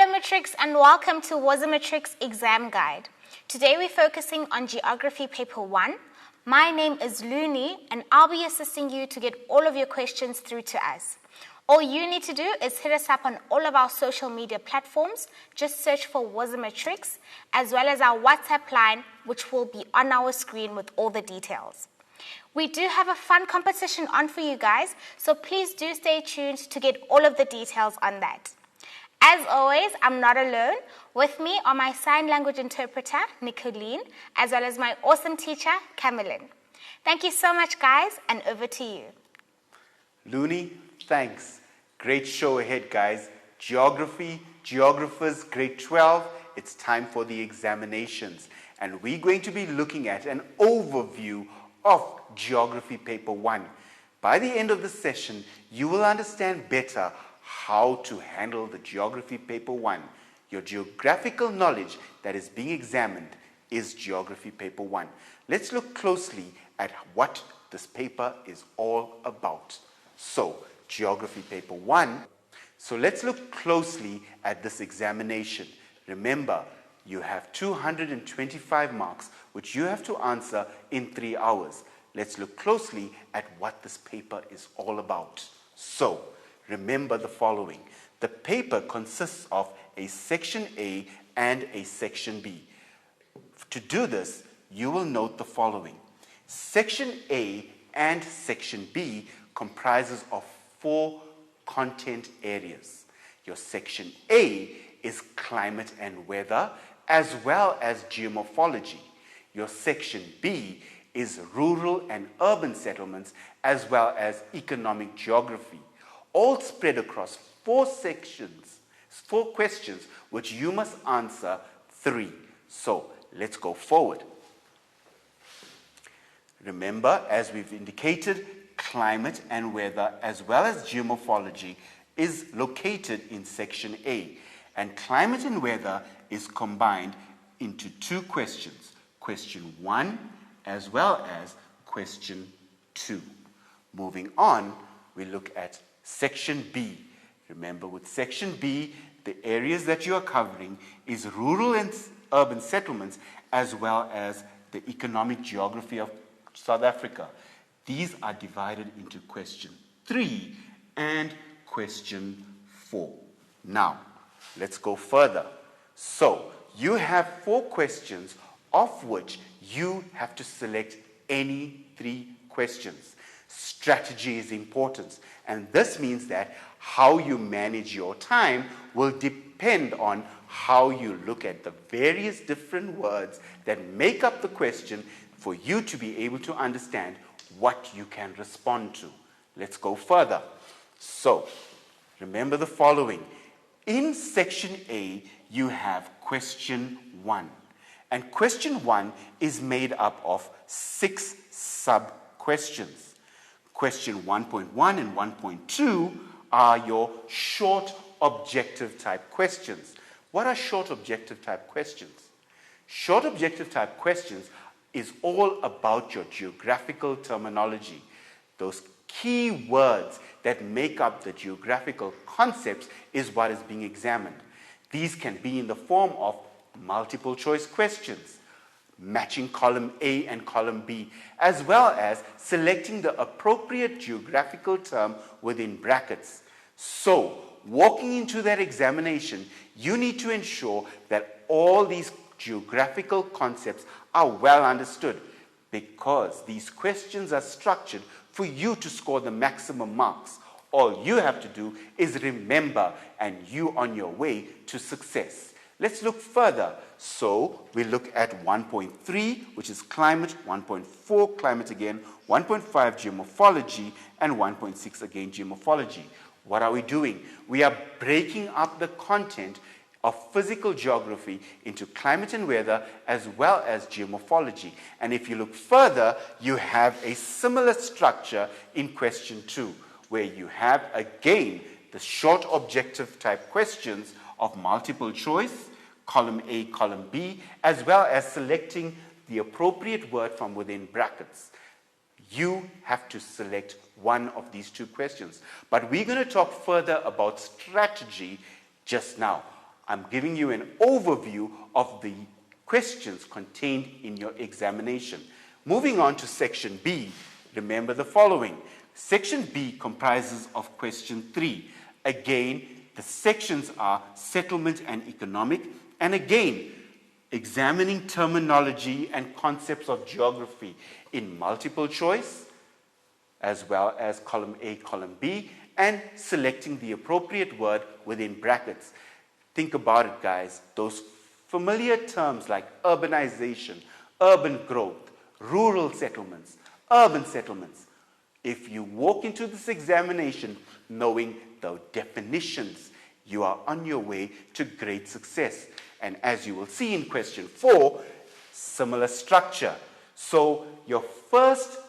Hello Matrix and welcome to WASA Matrix Exam Guide. Today we're focusing on Geography Paper 1. My name is Looney and I'll be assisting you to get all of your questions through to us. All you need to do is hit us up on all of our social media platforms. Just search for WASA Matrix as well as our WhatsApp line, which will be on our screen with all the details. We do have a fun competition on for you guys, so please do stay tuned to get all of the details on that. As always, I'm not alone. With me are my sign language interpreter, Nicolene, as well as my awesome teacher, Camelin. Thank you so much, guys, and over to you. Looney, thanks. Great show ahead, guys. Geography, geographers, grade 12, it's time for the examinations. And we're going to be looking at an overview of Geography Paper 1. By the end of the session, you will understand better how to handle the Geography Paper 1. Your geographical knowledge that is being examined is Geography Paper 1. Let's look closely at what this paper is all about. So, Geography Paper 1. So let's look closely at this examination. Remember, you have 225 marks, which you have to answer in 3 hours. Let's look closely at what this paper is all about. So, remember the following. The paper consists of a Section A and a Section B. To do this, you will note the following. Section A and Section B comprises of 4 content areas. Your Section A is climate and weather, as well as geomorphology. Your Section B is rural and urban settlements, as well as economic geography, all spread across 4 sections, 4 questions, which you must answer 3. So, let's go forward. Remember, as we've indicated, climate and weather, as well as geomorphology, is located in Section A. And climate and weather is combined into 2 questions. Question 1 as well as question 2. Moving on, we look at Section B. Remember, with Section B, the areas that you are covering is rural and urban settlements, as well as the economic geography of South Africa. These are divided into question 3 and question 4. Now, let's go further. So, you have 4 questions, of which you have to select any 3 questions. Strategy is important, and this means that how you manage your time will depend on how you look at the various different words that make up the question for you to be able to understand what you can respond to. Let's go further. So, remember the following. In Section A, you have question 1. And question 1 is made up of 6 sub-questions. Question 1.1 and 1.2 are your short objective type questions. What are short objective type questions? Short objective type questions is all about your geographical terminology. Those key words that make up the geographical concepts is what is being examined. These can be in the form of multiple choice questions, matching column A and column B, as well as selecting the appropriate geographical term within brackets. So, walking into that examination, you need to ensure that all these geographical concepts are well understood, because these questions are structured for you to score the maximum marks. All you have to do is remember, and you're on your way to success. Let's look further. So we look at 1.3, which is climate, 1.4 climate again, 1.5 geomorphology, and 1.6 again geomorphology. What are we doing? We are breaking up the content of physical geography into climate and weather, as well as geomorphology. And if you look further, you have a similar structure in question 2, where you have again the short objective type questions of multiple choice, column A, column B, as well as selecting the appropriate word from within brackets. You have to select one of these 2 questions. But we're going to talk further about strategy just now. I'm giving you an overview of the questions contained in your examination. Moving on to section B, remember the following. Section B comprises of question 3. Again, the sections are settlement and economic, and again, examining terminology and concepts of geography in multiple choice, as well as column A, column B, and selecting the appropriate word within brackets. Think about it, guys. Those familiar terms like urbanization, urban growth, rural settlements, urban settlements. If you walk into this examination knowing the definitions, you are on your way to great success. And as you will see in question 4, similar structure. So your first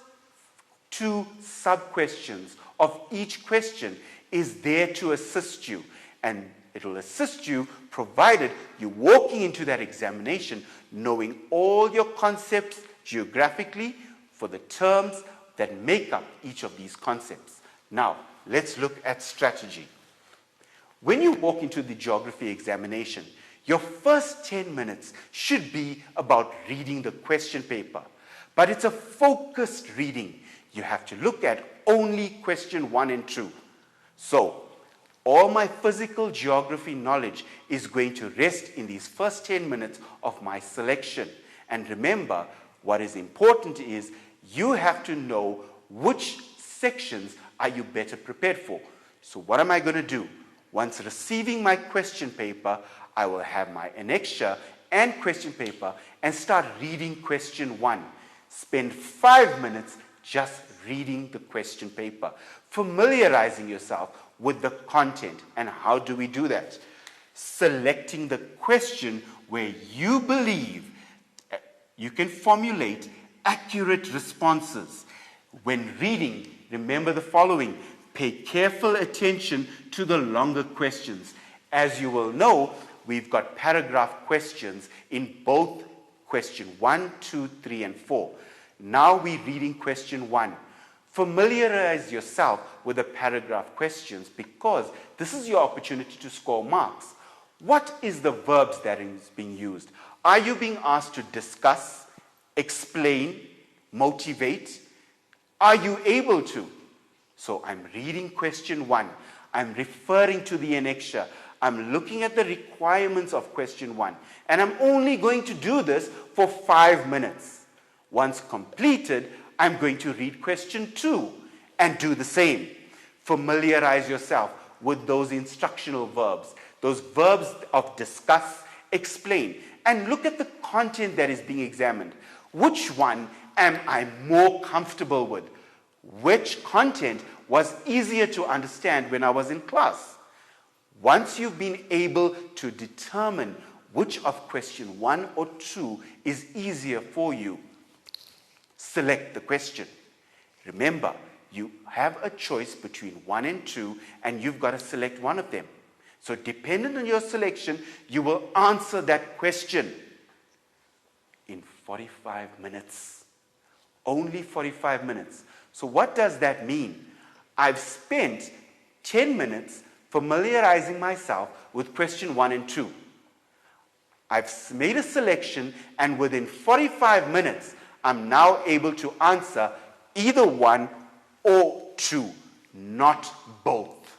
2 sub-questions of each question is there to assist you. And it will assist you provided you're walking into that examination knowing all your concepts geographically for the terms that make up each of these concepts. Now, let's look at strategy. When you walk into the geography examination, your first 10 minutes should be about reading the question paper. But it's a focused reading. You have to look at only question 1 and 2. So, all my physical geography knowledge is going to rest in these first 10 minutes of my selection. And remember, what is important is you have to know which sections are you better prepared for. So what am I going to do? Once receiving my question paper, I will have my annexure and question paper and start reading question 1. Spend 5 minutes just reading the question paper, familiarizing yourself with the content. And how do we do that? Selecting the question where you believe you can formulate accurate responses. When reading, remember the following. Pay careful attention to the longer questions. As you will know, we've got paragraph questions in both question 1, 2, 3, and 4. Now we're reading question 1. Familiarize yourself with the paragraph questions because this is your opportunity to score marks. What is the verbs that is being used? Are you being asked to discuss, explain, motivate? Are you able to? So I'm reading question 1. I'm referring to the annexure. I'm looking at the requirements of question 1. And I'm only going to do this for 5 minutes. Once completed, I'm going to read question 2 and do the same. Familiarize yourself with those instructional verbs, those verbs of discuss, explain, and look at the content that is being examined. Which one am I more comfortable with? Which content was easier to understand when I was in class? Once you've been able to determine which of question 1 or 2 is easier for you, select the question. Remember, you have a choice between 1 and 2, and you've got to select one of them. So dependent on your selection, you will answer that question in 45 minutes. Only 45 minutes. So what does that mean? I've spent 10 minutes familiarizing myself with question 1 and 2. I've made a selection, and within 45 minutes, I'm now able to answer either 1 or 2, not both.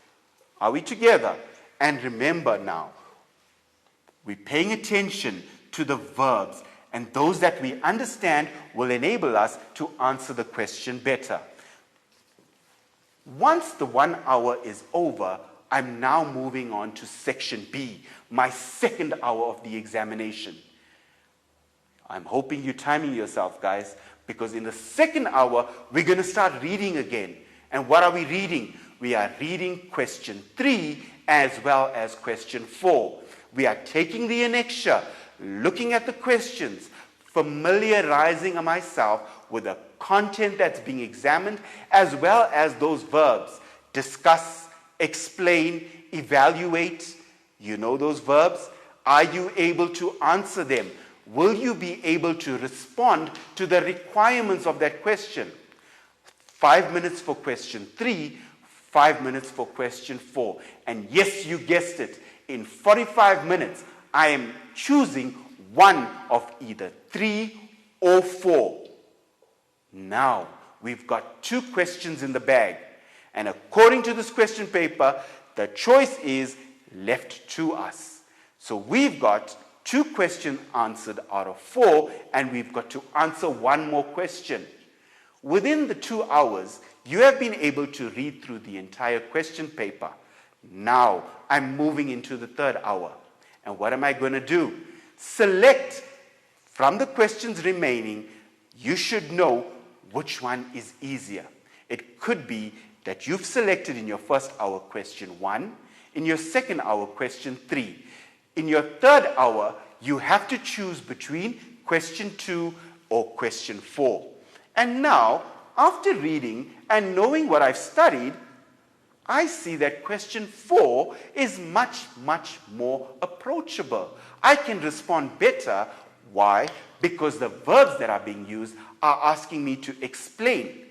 Are we together? And remember now, we're paying attention to the verbs, and those that we understand will enable us to answer the question better. Once the 1 hour is over, I'm now moving on to section B, my second hour of the examination. I'm hoping you're timing yourself, guys, because in the second hour, we're going to start reading again. And what are we reading? We are reading question 3 as well as question 4. We are taking the annexure, looking at the questions, familiarizing myself with the content that's being examined, as well as those verbs. Discuss, explain, evaluate. You know those verbs? Are you able to answer them? Will you be able to respond to the requirements of that question? 5 minutes for question 3, 5 minutes for question 4. And yes, you guessed it. in 45 minutes, I am choosing one of either 3 or 4. Now, we've got 2 questions in the bag. And according to this question paper, the choice is left to us. So we've got 2 questions answered out of 4, and we've got to answer 1 more question. Within the 2 hours, you have been able to read through the entire question paper. Now, I'm moving into the 3rd hour. And what am I going to do? Select from the questions remaining. You should know which one is easier. It could be that you've selected in your 1st hour question 1, in your 2nd hour question 3. In your 3rd hour, you have to choose between question 2 or question 4. And now, after reading and knowing what I've studied, I see that question 4 is much, much more approachable. I can respond better. Why? Because the verbs that are being used are asking me to explain,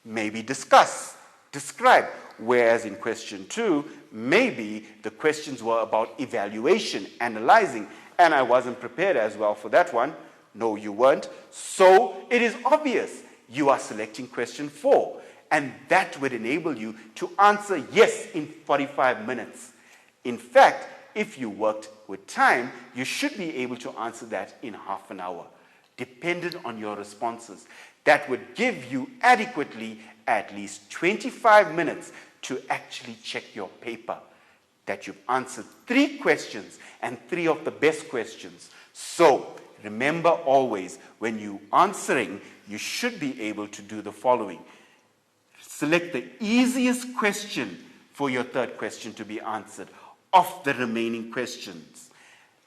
maybe discuss, describe. Whereas in question 2, maybe the questions were about evaluation, analyzing, and I wasn't prepared as well for that one. No, you weren't. So it is obvious you are selecting question 4. And that would enable you to answer yes in 45 minutes. In fact, if you worked with time, you should be able to answer that in half an hour, dependent on your responses. That would give you adequately at least 25 minutes to actually check your paper, that you've answered 3 questions and 3 of the best questions. So remember always, when you're answering, you should be able to do the following. Select the easiest question for your 3rd question to be answered of the remaining questions.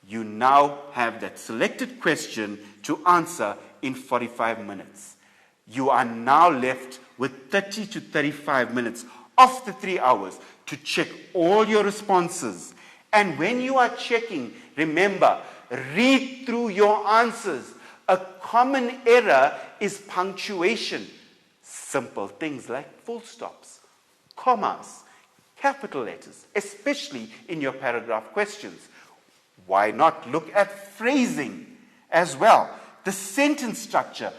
You now have that selected question to answer in 45 minutes. You are now left with 30 to 35 minutes of the 3 hours to check all your responses. And when you are checking, remember, read through your answers. A common error is punctuation. Simple things like full stops, commas, capital letters, especially in your paragraph questions. Why not look at phrasing as well? The sentence structure.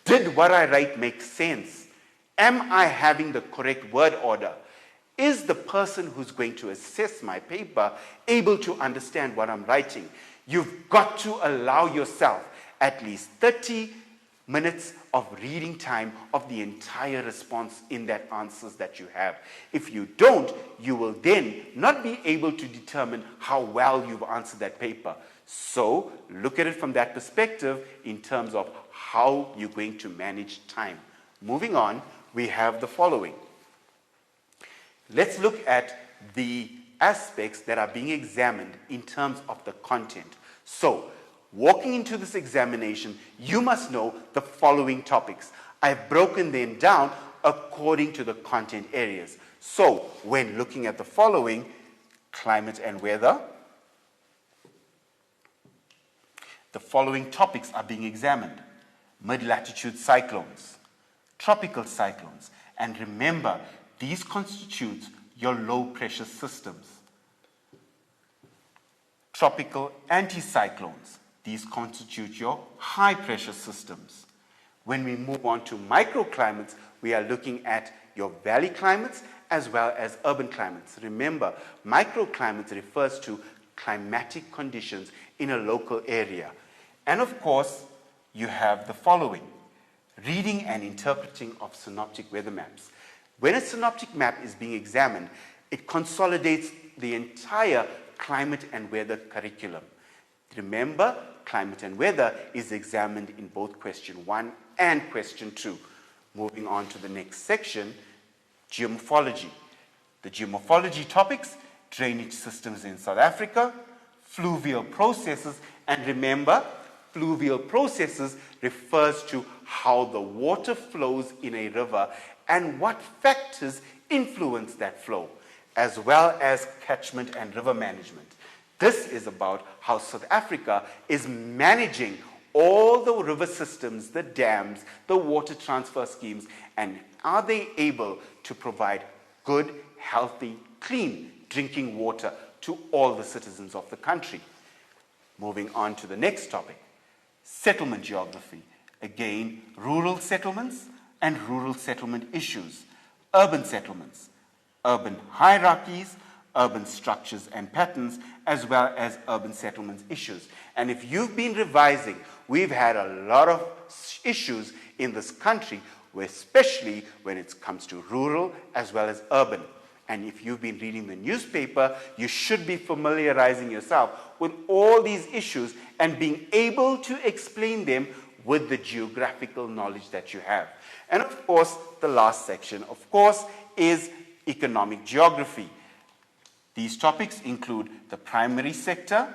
Did what I write make sense? Am I having the correct word order? Is the person who's going to assess my paper able to understand what I'm writing? You've got to allow yourself at least 30 minutes of reading time of the entire response in that answers that you have. If you don't, you will then not be able to determine how well you've answered that paper. So look at it from that perspective in terms of how you're going to manage time. Moving on, we have the following. Let's look at the aspects that are being examined in terms of the content. So, walking into this examination, you must know the following topics. I've broken them down according to the content areas. So, when looking at the following, climate and weather, the following topics are being examined. Mid-latitude cyclones, tropical cyclones, and remember, these constitute your low-pressure systems. Tropical anticyclones, these constitute your high-pressure systems. When we move on to microclimates, we are looking at your valley climates as well as urban climates. Remember, microclimates refers to climatic conditions in a local area. And of course, you have the following. Reading and interpreting of synoptic weather maps. When a synoptic map is being examined, it consolidates the entire climate and weather curriculum. Remember, climate and weather is examined in both question 1 and question 2. Moving on to the next section, geomorphology. The geomorphology topics, drainage systems in South Africa, fluvial processes, and remember, fluvial processes refers to how the water flows in a river and what factors influence that flow, as well as catchment and river management. This is about how South Africa is managing all the river systems, the dams, the water transfer schemes, and are they able to provide good, healthy, clean drinking water to all the citizens of the country. Moving on to the next topic, settlement geography. Again, rural settlements and rural settlement issues, urban settlements, urban hierarchies, urban structures and patterns, as well as urban settlements issues. And if you've been revising, we've had a lot of issues in this country, especially when it comes to rural as well as urban. And if you've been reading the newspaper, you should be familiarizing yourself with all these issues and being able to explain them with the geographical knowledge that you have. And of course, the last section, of course, is economic geography. These topics include the primary sector,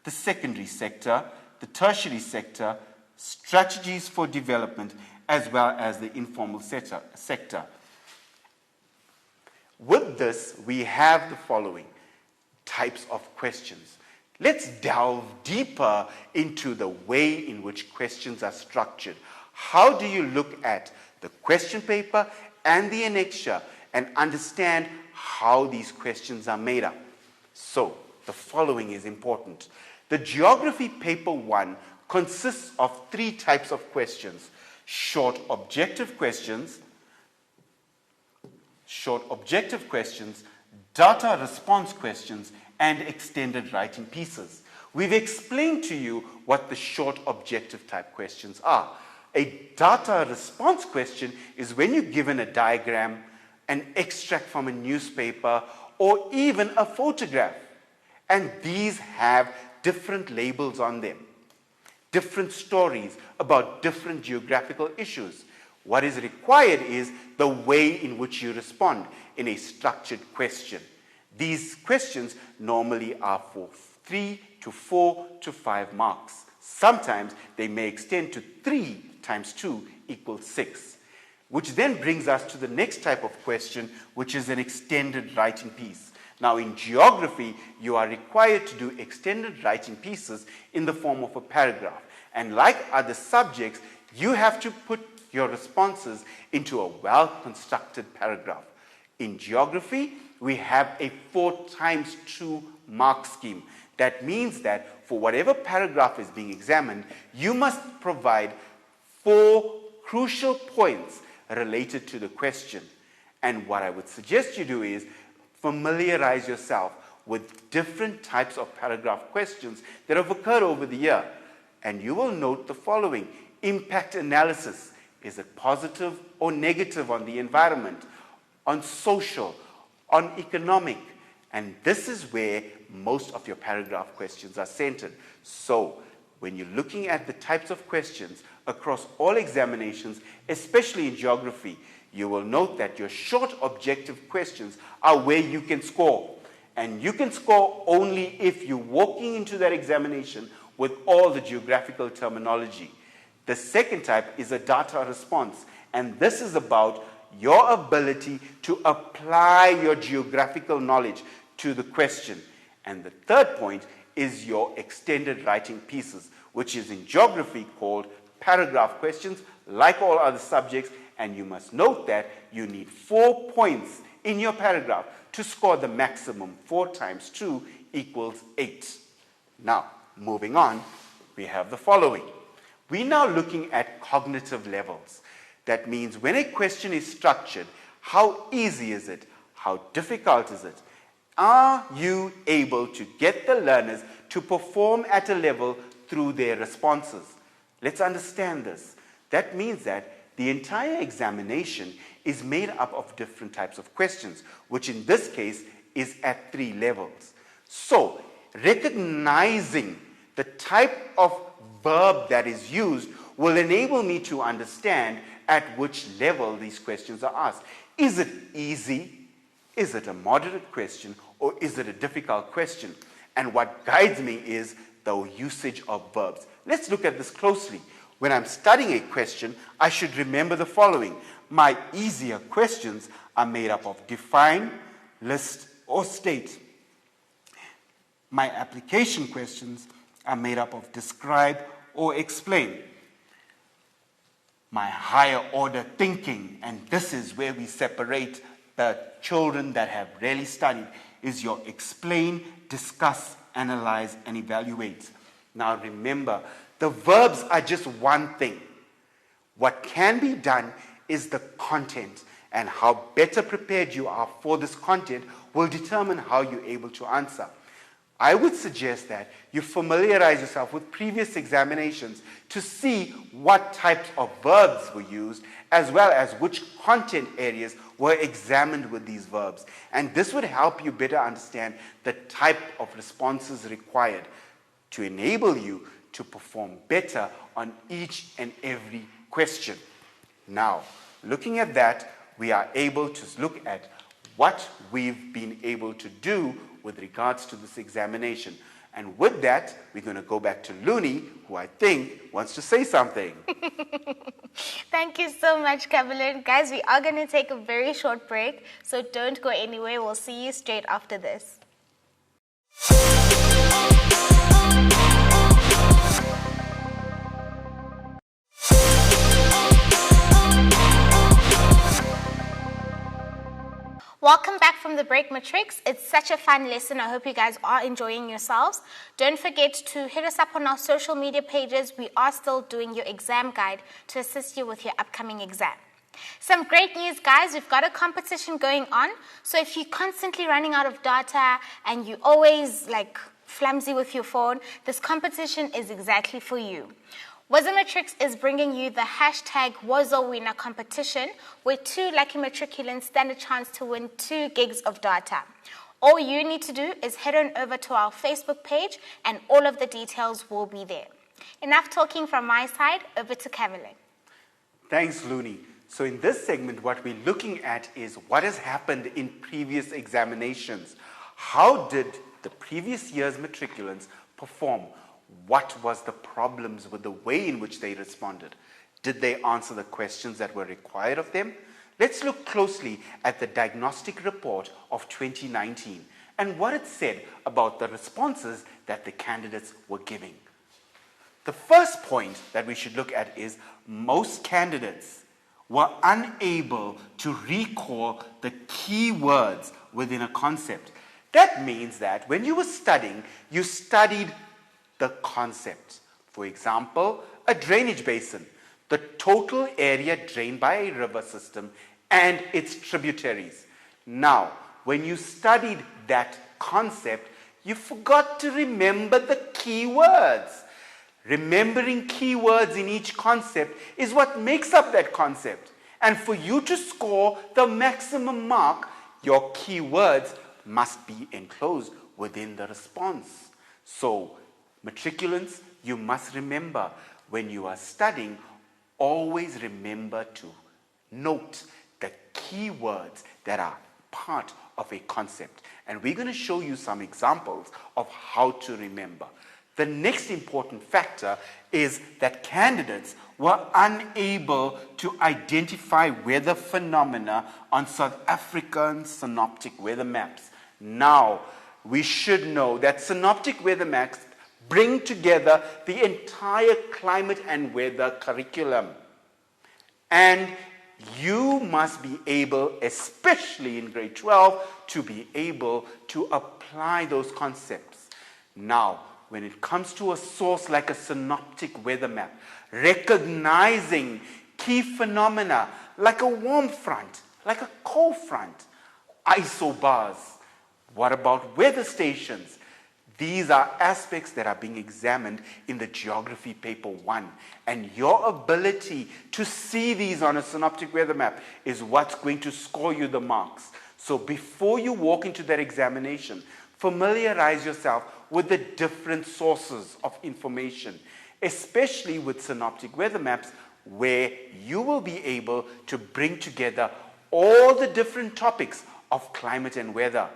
the secondary sector, the tertiary sector, strategies for development, as well as the informal sector. With this, we have the following types of questions. Let's delve deeper into the way in which questions are structured. How do you look at the question paper and the annexure and understand how these questions are made up? So, the following is important. The Geography Paper 1 consists of 3 types of questions: short objective questions, data response questions, and extended writing pieces. We've explained to you what the short objective type questions are. A data response question is when you're given a diagram, an extract from a newspaper, or even a photograph. And these have different labels on them, different stories about different geographical issues. What is required is the way in which you respond in a structured question. These questions normally are for 3 to 4 to 5 marks. Sometimes they may extend to 3 times 2 equals 6. Which then brings us to the next type of question, which is an extended writing piece. Now, in geography, you are required to do extended writing pieces in the form of a paragraph. And like other subjects, you have to put your responses into a well-constructed paragraph. In geography, we have a 4 times 2 mark scheme. That means that for whatever paragraph is being examined, you must provide 4 crucial points related to the question. And what I would suggest you do is familiarize yourself with different types of paragraph questions that have occurred over the year. And you will note the following: impact analysis. Is it positive or negative on the environment, on social, on economic? And this is where most of your paragraph questions are centered. So, when you're looking at the types of questions across all examinations, especially in geography, you will note that your short objective questions are where you can score. And you can score only if you're walking into that examination with all the geographical terminology. The second type is a data response, and this is about your ability to apply your geographical knowledge to the question. And the third point is your extended writing pieces, which is in geography called paragraph questions, like all other subjects, and you must note that you need 4 points in your paragraph to score the maximum. 4 times 2 equals 8. Now, moving on, we have the following. We're now looking at cognitive levels. That means when a question is structured, how easy is it? How difficult is it? Are you able to get the learners to perform at a level through their responses? Let's understand this. That means that the entire examination is made up of different types of questions, which in this case is at 3 levels. So, recognizing the type of verb that is used will enable me to understand at which level these questions are asked. Is it easy? Is it a moderate question? Or is it a difficult question? And what guides me is the usage of verbs. Let's look at this closely. When I'm studying a question, I should remember the following. My easier questions are made up of define, list, or state. My application questions are made up of describe or explain. My higher order thinking, and this is where we separate the children that have really studied, is your explain, discuss, analyze, and evaluate. Now remember, the verbs are just one thing. What can be done is the content, and how better prepared you are for this content will determine how you're able to answer. I would suggest that you familiarize yourself with previous examinations to see what types of verbs were used, as well as which content areas were examined with these verbs. And this would help you better understand the type of responses required to enable you to perform better on each and every question. Now, looking at that, we are able to look at what we've been able to do with regards to this examination. And with that, we're going to go back to Looney, who I think wants to say something. Thank you so much, Kevin. Guys, we are going to take a very short break, so don't go anywhere. We'll see you straight after this. Welcome back from the break, Matrix. It's such a fun lesson. I hope you guys are enjoying yourselves. Don't forget to hit us up on our social media pages. We are still doing your exam guide to assist you with your upcoming exam. Some great news, guys. We've got a competition going on. So if you're constantly running out of data and you always flimsy with your phone, this competition is exactly for you. Wazomatrix is bringing you the hashtag WazoWinner competition, where 2 lucky matriculants stand a chance to win 2 gigs of data. All you need to do is head on over to our Facebook page and all of the details will be there. Enough talking from my side, over to Kevin. Thanks, Looney. So in this segment, what we're looking at is what has happened in previous examinations. How did the previous year's matriculants perform? What was the problems with the way in which they responded? Did they answer the questions that were required of them? Let's look closely at the Diagnostic Report of 2019 and what it said about the responses that the candidates were giving. The first point that we should look at is most candidates were unable to recall the key words within a concept. That means that when you were studying, you studied the concept. For example, a drainage basin, the total area drained by a river system and its tributaries. Now, when you studied that concept, you forgot to remember the key words. Remembering key words in each concept is what makes up that concept. And for you to score the maximum mark, your key words must be enclosed within the response. So, matriculants, you must remember when you are studying, always remember to note the key words that are part of a concept. And we're going to show you some examples of how to remember. The next important factor is that candidates were unable to identify weather phenomena on South African synoptic weather maps. Now, we should know that synoptic weather maps bring together the entire climate and weather curriculum. And you must be able, especially in grade 12, to be able to apply those concepts. Now, when it comes to a source like a synoptic weather map, recognizing key phenomena like a warm front, like a cold front, isobars. What about weather stations? These are aspects that are being examined in the Geography Paper 1. And your ability to see these on a synoptic weather map is what's going to score you the marks. So before you walk into that examination, familiarize yourself with the different sources of information, especially with synoptic weather maps, where you will be able to bring together all the different topics of climate and weather.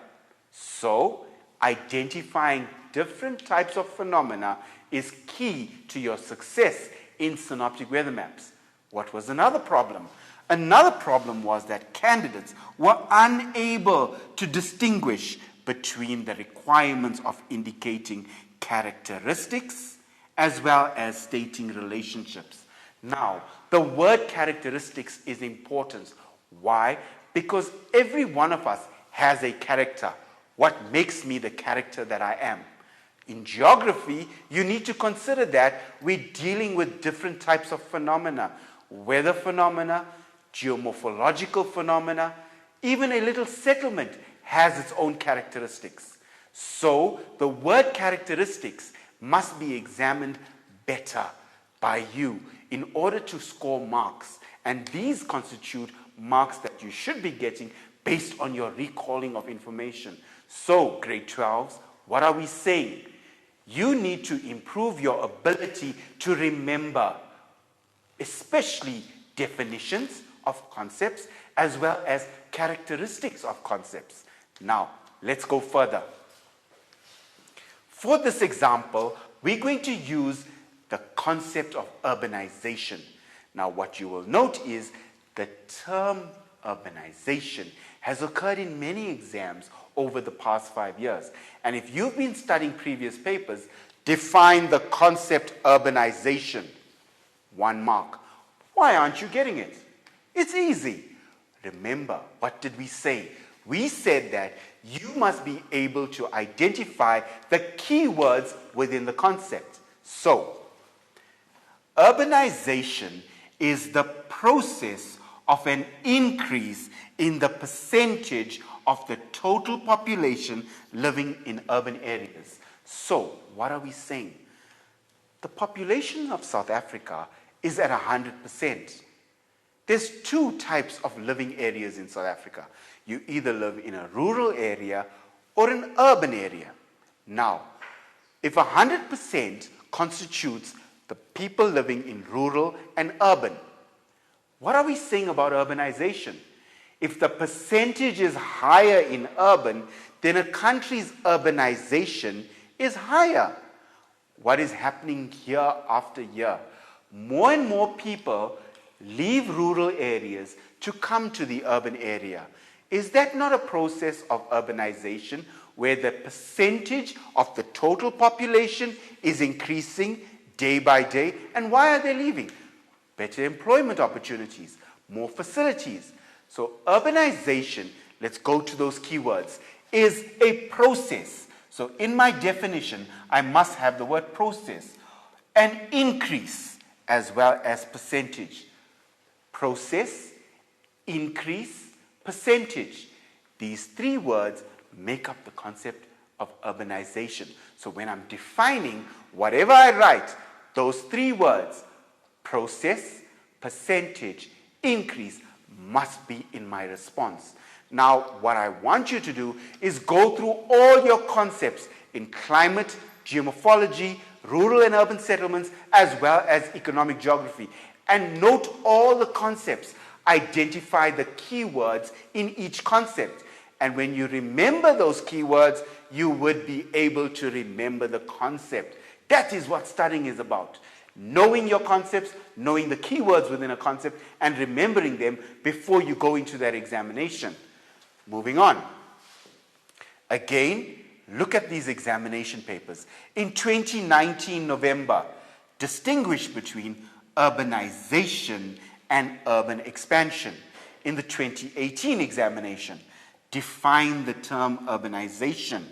So, identifying different types of phenomena is key to your success in synoptic weather maps. What was another problem? Another problem was that candidates were unable to distinguish between the requirements of indicating characteristics as well as stating relationships. Now, the word characteristics is important. Why? Because every one of us has a character. What makes me the character that I am? In geography, you need to consider that we're dealing with different types of phenomena. Weather phenomena, geomorphological phenomena, even a little settlement has its own characteristics. So the word characteristics must be examined better by you in order to score marks. And these constitute marks that you should be getting based on your recalling of information. So, grade 12s, what are we saying? You need to improve your ability to remember, especially definitions of concepts as well as characteristics of concepts. Now, let's go further. For this example, we're going to use the concept of urbanization. Now, what you will note is the term urbanization has occurred in many exams over the past 5 years. And if you've been studying previous papers, define the concept urbanization. 1 mark. Why aren't you getting it? It's easy. Remember, what did we say? We said that you must be able to identify the keywords within the concept. So, urbanization is the process of an increase in the percentage of the total population living in urban areas. So, what are we saying? The population of South Africa is at 100%. There's 2 types of living areas in South Africa. You either live in a rural area or an urban area. Now, if 100% constitutes the people living in rural and urban, what are we saying about urbanization? If the percentage is higher in urban, then a country's urbanization is higher. What is happening year after year? More and more people leave rural areas to come to the urban area. Is that not a process of urbanization where the percentage of the total population is increasing day by day? And why are they leaving? Better employment opportunities, more facilities. So urbanization, let's go to those keywords, is a process. So in my definition, I must have the word process. An increase as well as percentage. Process, increase, percentage. These 3 words make up the concept of urbanization. So when I'm defining whatever I write, those 3 words, process, percentage, increase, must be in my response. Now, what I want you to do is go through all your concepts in climate, geomorphology, rural and urban settlements, as well as economic geography, and note all the concepts. Identify the keywords in each concept. And when you remember those keywords, you would be able to remember the concept. That is what studying is about. Knowing your concepts, knowing the keywords within a concept, and remembering them before you go into that examination. Moving on. Again, look at these examination papers. In 2019 November, distinguish between urbanization and urban expansion. In the 2018 examination, define the term urbanization.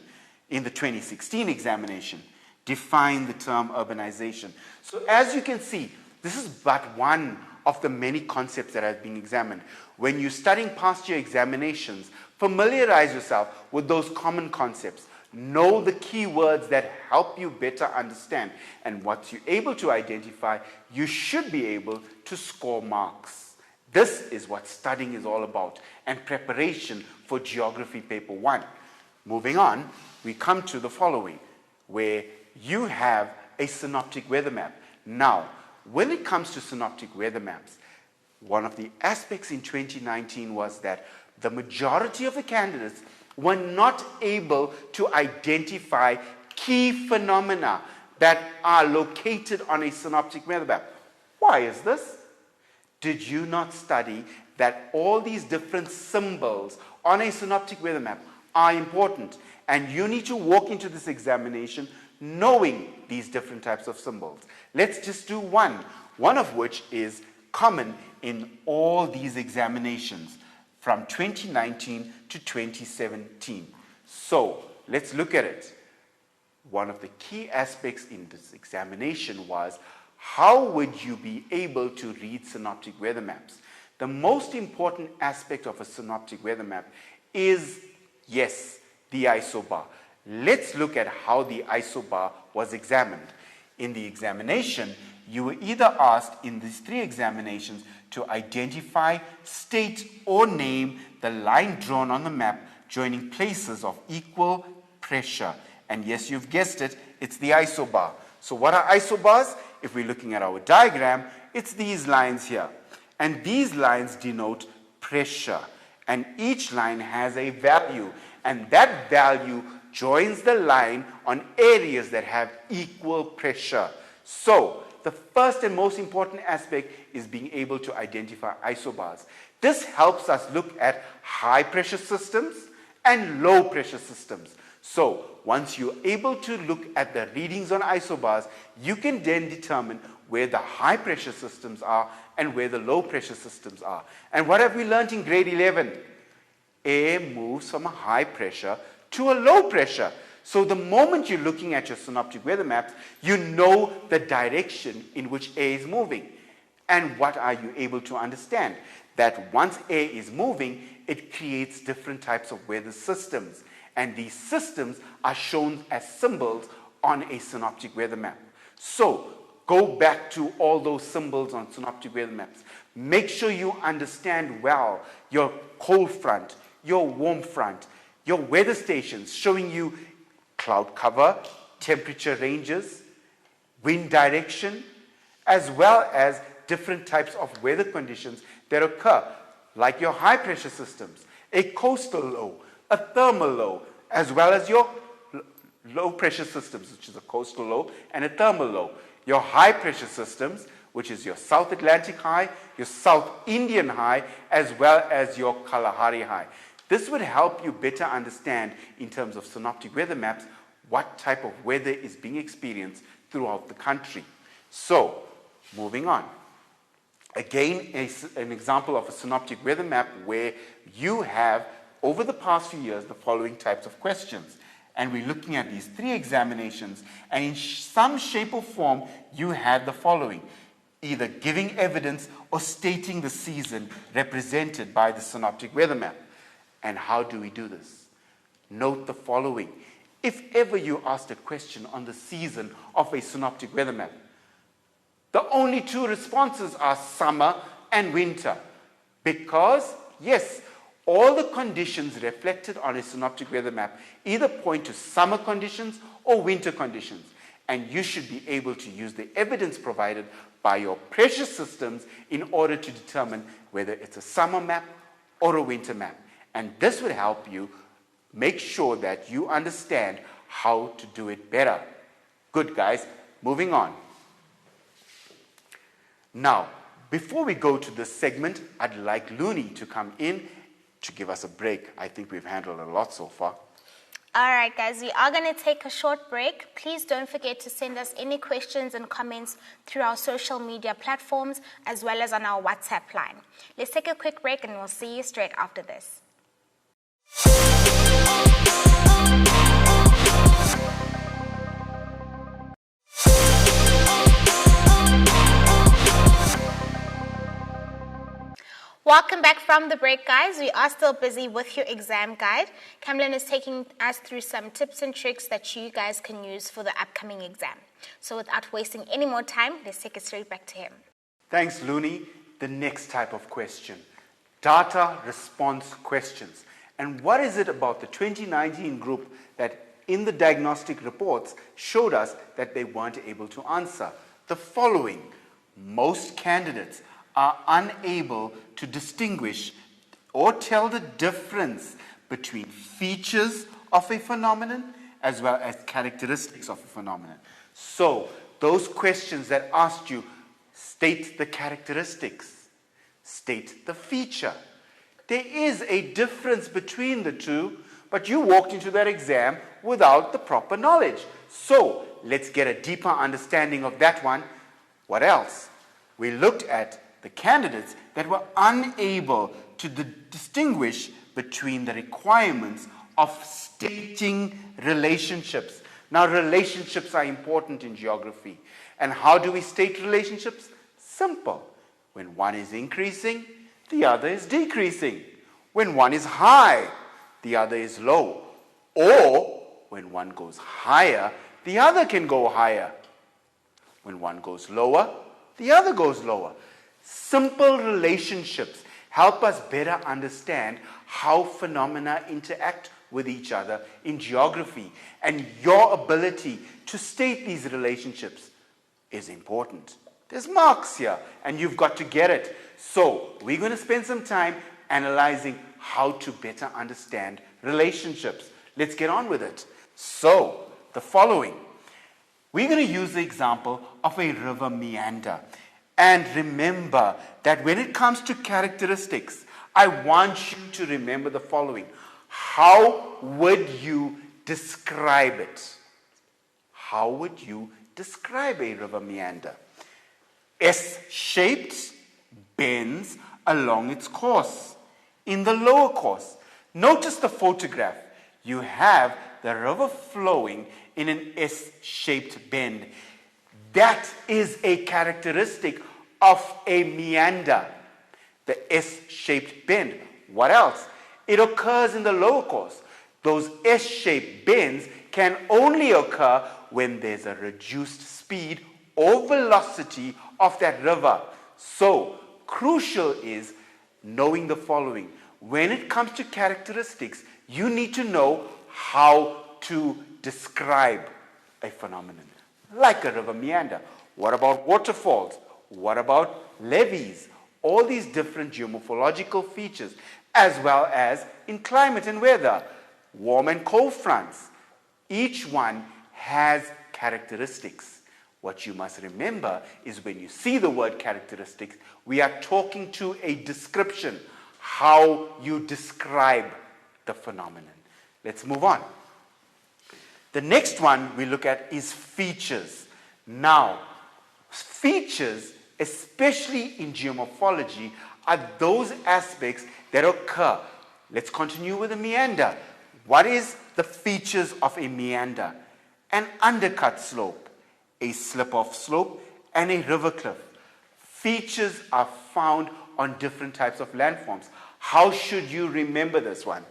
In the 2016 examination, define the term urbanization. So as you can see, this is but one of the many concepts that have been examined. When you're studying past year examinations, familiarize yourself with those common concepts. Know the key words that help you better understand. And once you're able to identify, you should be able to score marks. This is what studying is all about, and preparation for Geography Paper 1. Moving on, we come to the following, where you have a synoptic weather map. Now, when it comes to synoptic weather maps, one of the aspects in 2019 was that the majority of the candidates were not able to identify key phenomena that are located on a synoptic weather map. Why is this? Did you not study that all these different symbols on a synoptic weather map are important? And you need to walk into this examination knowing these different types of symbols. Let's just do one of which is common in all these examinations from 2019 to 2017. So let's look at it. One of the key aspects in this examination was, how would you be able to read synoptic weather maps? The most important aspect of a synoptic weather map is, yes, the isobar. Let's look at how the isobar was examined. In the examination, you were either asked in these 3 examinations to identify, state, or name the line drawn on the map joining places of equal pressure. And yes, you've guessed it, it's the isobar. So what are isobars? If we're looking at our diagram, it's these lines here. And these lines denote pressure. And each line has a value. And that value joins the line on areas that have equal pressure. So the first and most important aspect is being able to identify isobars. This helps us look at high pressure systems and low pressure systems. So once you're able to look at the readings on isobars, you can then determine where the high pressure systems are and where the low pressure systems are. And what have we learned in grade 11? Air moves from a high pressure to a low pressure. So the moment you're looking at your synoptic weather maps, you know the direction in which air is moving. And what are you able to understand? That once air is moving, it creates different types of weather systems. And these systems are shown as symbols on a synoptic weather map. So go back to all those symbols on synoptic weather maps. Make sure you understand well your cold front, your warm front, your weather stations showing you cloud cover, temperature ranges, wind direction, as well as different types of weather conditions that occur, like your high pressure systems, a coastal low, a thermal low, as well as your low pressure systems, which is a coastal low and a thermal low. Your high pressure systems, which is your South Atlantic high, your South Indian high, as well as your Kalahari high. This would help you better understand, in terms of synoptic weather maps, what type of weather is being experienced throughout the country. So, moving on. Again, an example of a synoptic weather map where you have, over the past few years, the following types of questions. And we're looking at these 3 examinations, and in some shape or form, you had the following: either giving evidence or stating the season represented by the synoptic weather map. And how do we do this? Note the following. If ever you asked a question on the season of a synoptic weather map, the only 2 responses are summer and winter. Because, yes, all the conditions reflected on a synoptic weather map either point to summer conditions or winter conditions. And you should be able to use the evidence provided by your pressure systems in order to determine whether it's a summer map or a winter map. And this would help you make sure that you understand how to do it better. Good, guys. Moving on. Now, before we go to this segment, I'd like Looney to come in to give us a break. I think we've handled a lot so far. All right, guys, we are going to take a short break. Please don't forget to send us any questions and comments through our social media platforms, as well as on our WhatsApp line. Let's take a quick break and we'll see you straight after this. Welcome back from the break, guys. We are still busy with your exam guide. Camlin is taking us through some tips and tricks that you guys can use for the upcoming exam. So without wasting any more time, let's take it straight back to him. Thanks, Looney. The next type of question, data response questions. And what is it about the 2019 group that in the diagnostic reports showed us that they weren't able to answer? The following: most candidates are unable to distinguish or tell the difference between features of a phenomenon as well as characteristics of a phenomenon. So, those questions that asked you, state the characteristics, state the feature. There is a difference between the two, but you walked into that exam without the proper knowledge. So, let's get a deeper understanding of that one. What else? We looked at the candidates that were unable to distinguish between the requirements of stating relationships. Now, relationships are important in geography. And how do we state relationships? Simple. When one is increasing, the other is decreasing. When one is high, the other is low. Or when one goes higher, the other can go higher. When one goes lower, the other goes lower. Simple relationships help us better understand how phenomena interact with each other in geography. And your ability to state these relationships is important. There's marks here, and you've got to get it. So we're going to spend some time analyzing how to better understand relationships. Let's get on with it. So, the following. We're going to use the example of a river meander. And remember that when it comes to characteristics, I want you to remember the following. How would you describe it? How would you describe a river meander? S-shaped, bends along its course. In the lower course, notice the photograph. You have the river flowing in an S-shaped bend. That is a characteristic of a meander, the S-shaped bend. What else? It occurs in the lower course. Those S-shaped bends can only occur when there's a reduced speed or velocity of that river. So, crucial is knowing the following. When it comes to characteristics, you need to know how to describe a phenomenon, like a river meander. What about waterfalls? What about levees? All these different geomorphological features, as well as in climate and weather, warm and cold fronts. Each one has characteristics. What you must remember is when you see the word characteristics, we are talking to a description, how you describe the phenomenon. Let's move on. The next one we look at is features. Now, features, especially in geomorphology, are those aspects that occur. Let's continue with the meander. What is the features of a meander? An undercut slope, a slip-off slope, and a river cliff. Features are found on different types of landforms. How should you remember this one?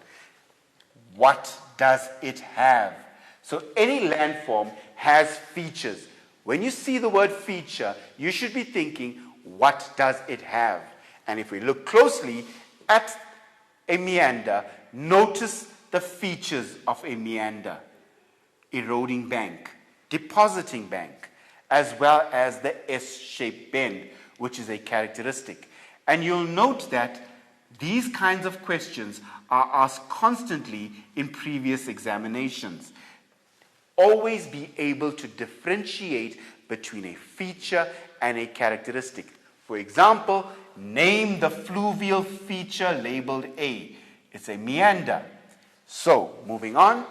What does it have? So any landform has features. When you see the word feature, you should be thinking, what does it have? And if we look closely at a meander, notice the features of a meander. Eroding bank, depositing bank, as well as the S-shaped bend, which is a characteristic. And you'll note that these kinds of questions are asked constantly in previous examinations. Always be able to differentiate between a feature and a characteristic. For example, name the fluvial feature labeled A. It's a meander. So, moving on,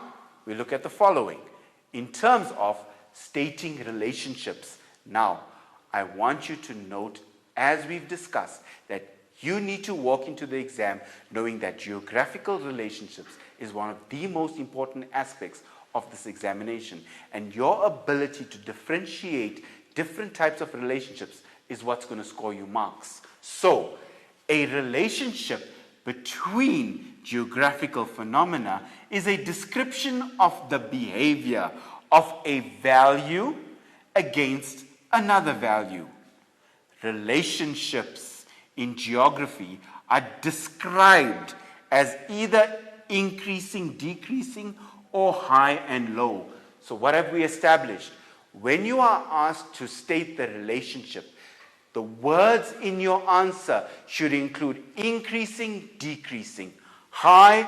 we look at the following. In terms of stating relationships. Now, I want you to note, as we've discussed, that you need to walk into the exam knowing that geographical relationships is one of the most important aspects of this examination. And your ability to differentiate different types of relationships is what's going to score you marks. So, a relationship between geographical phenomena is a description of the behavior of a value against another value. Relationships in geography are described as either increasing, decreasing, or high and low. So what have we established? When you are asked to state the relationship, the words in your answer should include increasing, decreasing, high,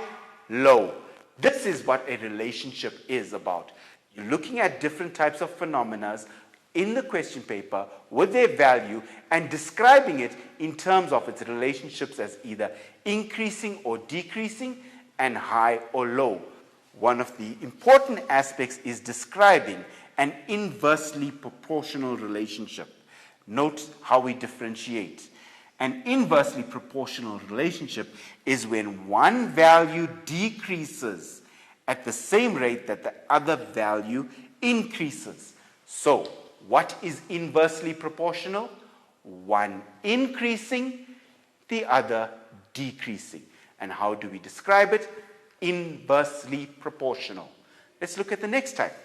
low. This is what a relationship is about. You're looking at different types of phenomena in the question paper with their value and describing it in terms of its relationships as either increasing or decreasing and high or low. One of the important aspects is describing an inversely proportional relationship. Note how we differentiate. An inversely proportional relationship is when one value decreases at the same rate that the other value increases. So, what is inversely proportional? One increasing, the other decreasing. And how do we describe it? Inversely proportional. Let's look at the next type.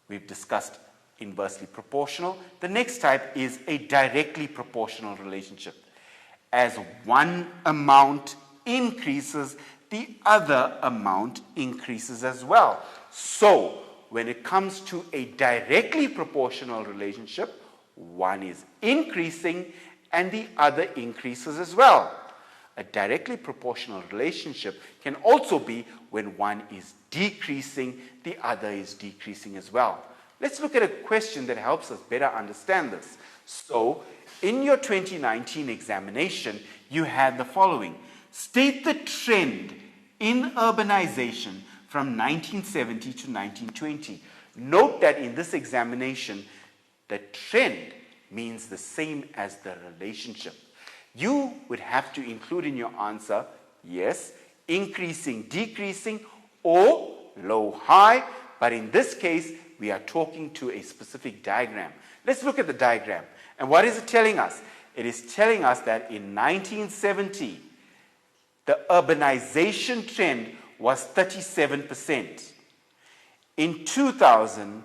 We've discussed inversely proportional. The next type is a directly proportional relationship. As one amount increases, the other amount increases as well. So, when it comes to a directly proportional relationship, one is increasing and the other increases as well. A directly proportional relationship can also be when one is decreasing, the other is decreasing as well. Let's look at a question that helps us better understand this. So, in your 2019 examination, you had the following. State the trend in urbanization from 1970 to 1920. Note that in this examination, the trend means the same as the relationship. You would have to include in your answer, yes, increasing, decreasing, or low, high, but in this case, we are talking to a specific diagram. Let's look at the diagram. And what is it telling us? It is telling us that in 1970, the urbanization trend was 37%. In 2000,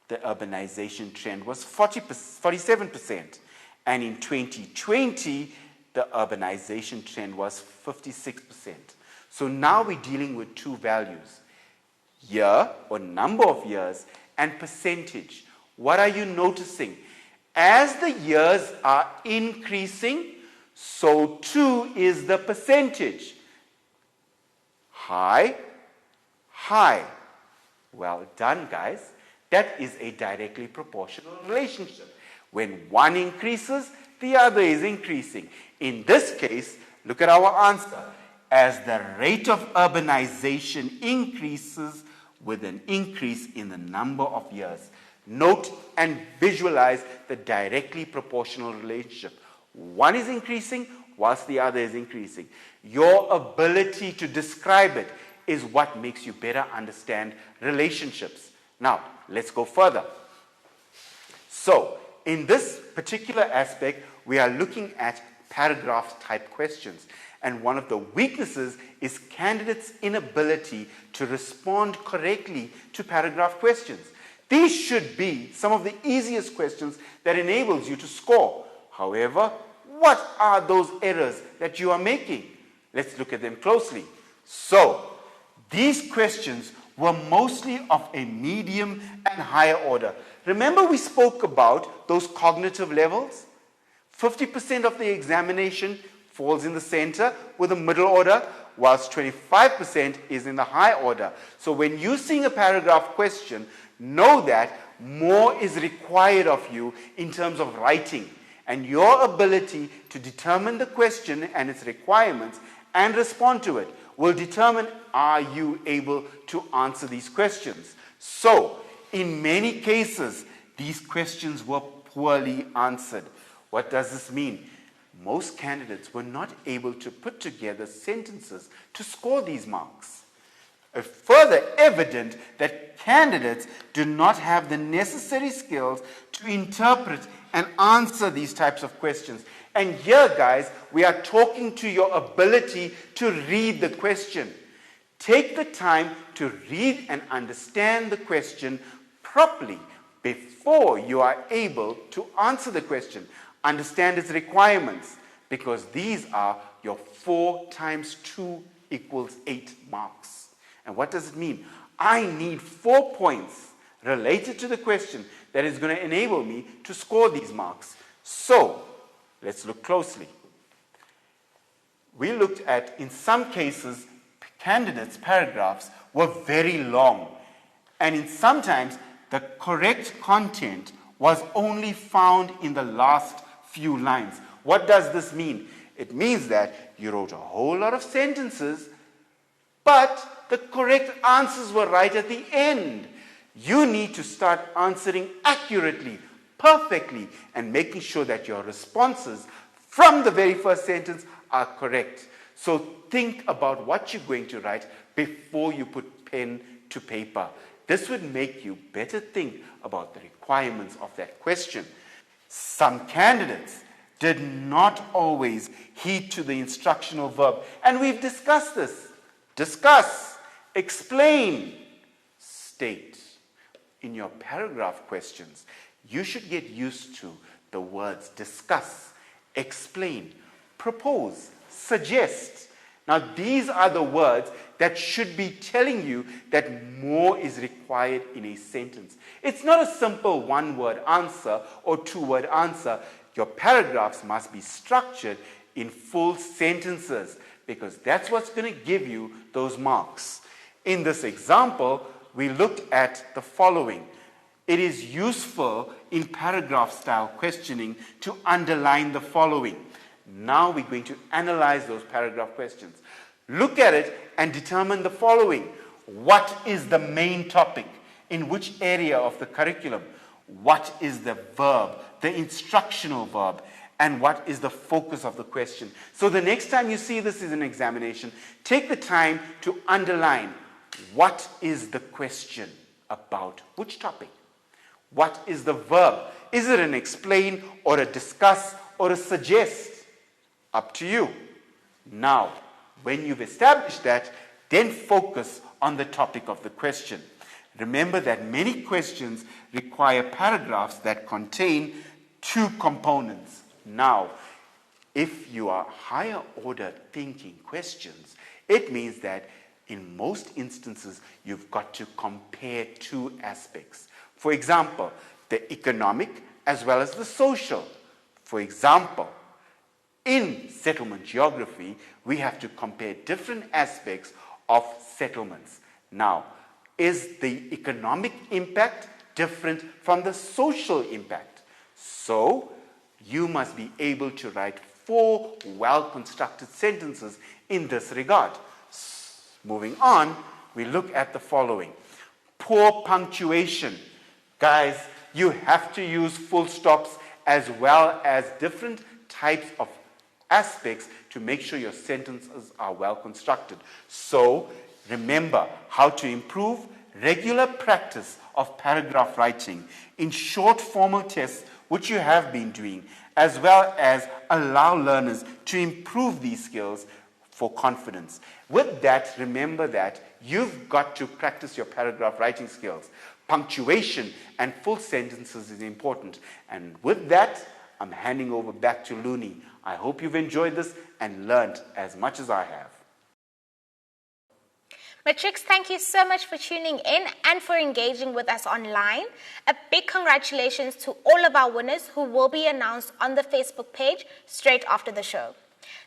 the urbanization trend was 47%. And in 2020, the urbanization trend was 56%. So now we're dealing with two values, year or number of years and percentage. What are you noticing? As the years are increasing, so too is the percentage. High, high. Well done, guys. That is a directly proportional relationship. When one increases, the other is increasing. In this case, look at our answer. As the rate of urbanization increases with an increase in the number of years. Note and visualize the directly proportional relationship. One is increasing whilst the other is increasing. Your ability to describe it is what makes you better understand relationships. Now, let's go further. So, in this particular aspect, we are looking at paragraph type questions. And one of the weaknesses is candidates' inability to respond correctly to paragraph questions. These should be some of the easiest questions that enables you to score. However, what are those errors that you are making? Let's look at them closely. So, these questions were mostly of a medium and higher order. Remember we spoke about those cognitive levels? 50% of the examination falls in the center with a middle order, whilst 25% is in the high order. So when you're seeing a paragraph question, know that more is required of you in terms of writing. And your ability to determine the question and its requirements and respond to it will determine, are you able to answer these questions? So, in many cases, these questions were poorly answered. What does this mean? Most candidates were not able to put together sentences to score these marks. A further evident that candidates do not have the necessary skills to interpret and answer these types of questions. And here, guys, we are talking to your ability to read the question. Take the time to read and understand the question properly before you are able to answer the question. Understand its requirements, because these are your 4 times 2 equals 8 marks. And what does it mean? I need 4 points related to the question that is going to enable me to score these marks. So, let's look closely. We looked at, in some cases, candidates' paragraphs were very long. And in sometimes, the correct content was only found in the last few lines. What does this mean? It means that you wrote a whole lot of sentences, but the correct answers were right at the end. You need to start answering accurately, perfectly, and making sure that your responses from the very first sentence are correct. So think about what you're going to write before you put pen to paper. This would make you better think about the requirements of that question. Some candidates did not always heed to the instructional verb, and we've discussed this. Discuss, explain, state. In your paragraph questions, you should get used to the words discuss, explain, propose, suggest. Now, these are the words that should be telling you that more is required in a sentence. It's not a simple one-word answer or two-word answer. Your paragraphs must be structured in full sentences because that's what's going to give you those marks. In this example, we looked at the following. It is useful in paragraph-style questioning to underline the following. Now we're going to analyze those paragraph questions. Look at it and determine the following. What is the main topic? In which area of the curriculum? What is the verb, the instructional verb? And what is the focus of the question? So the next time you see this as an examination, take the time to underline what is the question about which topic? What is the verb? Is it an explain or a discuss or a suggest? Up to you. Now, when you've established that, then focus on the topic of the question. Remember that many questions require paragraphs that contain two components. Now, if you are higher order thinking questions, it means that in most instances, you've got to compare two aspects. For example, the economic as well as the social. For example, in settlement geography, we have to compare different aspects of settlements. Now, is the economic impact different from the social impact? So, you must be able to write 4 well-constructed sentences in this regard. Moving on, we look at the following. Poor punctuation. Guys, you have to use full stops as well as different types of aspects to make sure your sentences are well constructed. So, remember how to improve regular practice of paragraph writing in short formal tests, which you have been doing, as well as allow learners to improve these skills for confidence. With that, remember that you've got to practice your paragraph writing skills. Punctuation and full sentences is important. And with that, I'm handing over back to Looney. I hope you've enjoyed this and learned as much as I have. Matrix, thank you so much for tuning in and for engaging with us online. A big congratulations to all of our winners who will be announced on the Facebook page straight after the show.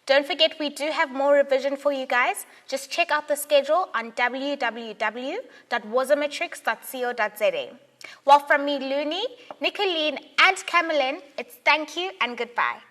Don't forget, we do have more revision for you guys. Just check out the schedule on www.wazomatrix.co.za. Well, from me, Looney, Nicolene, and Cameline, it's thank you and goodbye.